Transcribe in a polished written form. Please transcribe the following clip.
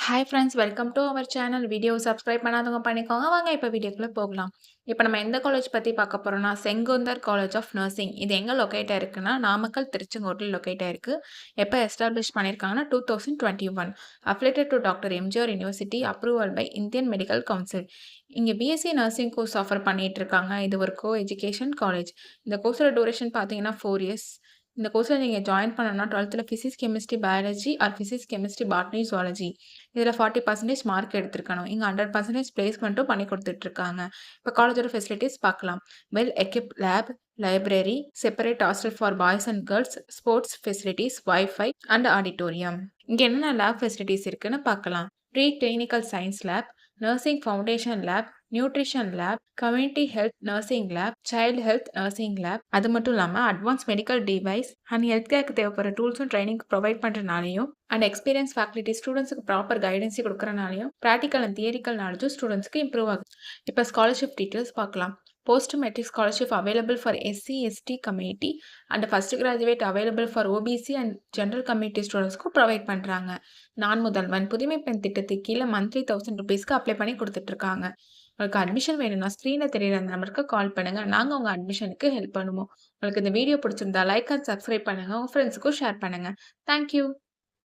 Hi friends, welcome to our channel. Video subscribe பண்ணாதவங்க பண்ணிக்கோங்க. வாங்க இப்போ வீடியோக்குள்ள போகலாம். இப்போ நம்ம எந்த காலேஜ் பத்தி பார்க்க போறோம்னா, செங்குந்தர் காலேஜ் ஆஃப் நர்சிங். இது எங்க லொகேட் ஆயிருக்குன்னா, நாமக்கல், திருச்செங்கோட்டில் லொகேட் ஆயிருக்கு. எப்போ எஸ்டாப்ளிஷ் பண்ணியிருக்காங்கன்னா 2021. Affiliated to doctor MGR university, approval by Indian medical council. இங்கே பிஎஸ்சி நர்சிங் கோர்ஸ் ஆஃபர் பண்ணிட்டு இருக்காங்க. இது ஒரு கோ எஜுகேஷன் காலேஜ். இந்த கோர்ஸோட டூரேஷன் பார்த்தீங்கன்னா 4 இயர்ஸ். இந்த கோர்ஸில் நீங்கள் ஜாயின் பண்ணணும்னா 12th physics, chemistry, biology R physics, chemistry, botany, zoology இதில் 40% மார்க் எடுத்திருக்கணும். இங்கே 100% பிளேஸ்மெண்ட்டும் பண்ணி கொடுத்துட்ருக்காங்க. இப்போ காலேஜோட ஃபெசிலிட்டிஸ் பார்க்கலாம். Well equipped lab, library, separate hostel for boys and girls, sports facilities, wifi and auditorium. இங்கே என்னென்ன லேப் ஃபெசிலிட்டிஸ் இருக்குன்னு பார்க்கலாம். Pre clinical science lab, nursing foundation lab, nutrition lab, community health nursing lab, child health nursing lab. அது மட்டும் இல்லாமல் advance medical device and health கேருக்கு தேவைப்படுற டூல்ஸும் ட்ரைனிங் ப்ரொவைட் பண்ணுறனாலையும் அண்ட் எக்ஸ்பீரியன்ஸ் ஃபேக்கல்ட்டி ஸ்டூடெண்ட்ஸுக்கு ப்ராப்பர் கைடன்ஸை கொடுக்குறனாலையும் ப்ராக்டிக்கல் அண்ட் தியரிக்கல் நாலேஜும் ஸ்டூடெண்ட்ஸ்க்கு இம்ப்ரூவ் ஆகுது. இப்போ ஸ்காலர்ஷிப் டீட்டெயில்ஸ் பார்க்கலாம். Post matric scholarship available for SC ST community and first graduate available for OBC and general community ஸ்டூடெண்ட்ஸ்க்கும் ப்ரொவைட் பண்ணுறாங்க. நான் முதல்வன் புதுமை பெண் திட்டத்துக்கு கீழே மந்த்லி 1000 ருபீஸ்க்கு அப்ளை பண்ணி கொடுத்துட்ருக்காங்க. உங்களுக்கு அட்மிஷன் வேணும்னா ஸ்க்ரீனில் தெரியுற அந்த நம்பருக்கு கால் பண்ணுங்கள். நாங்கள் உங்கள் அட்மிஷனுக்கு ஹெல்ப் பண்ணுவோம். உங்களுக்கு இந்த வீடியோ பிடிச்சிருந்தா லைக் அண்ட் சப்ஸ்கிரைப் பண்ணுங்கள். உங்கள் ஃப்ரெண்ட்ஸுக்கும் ஷேர் பண்ணுங்கள். தேங்க்யூ.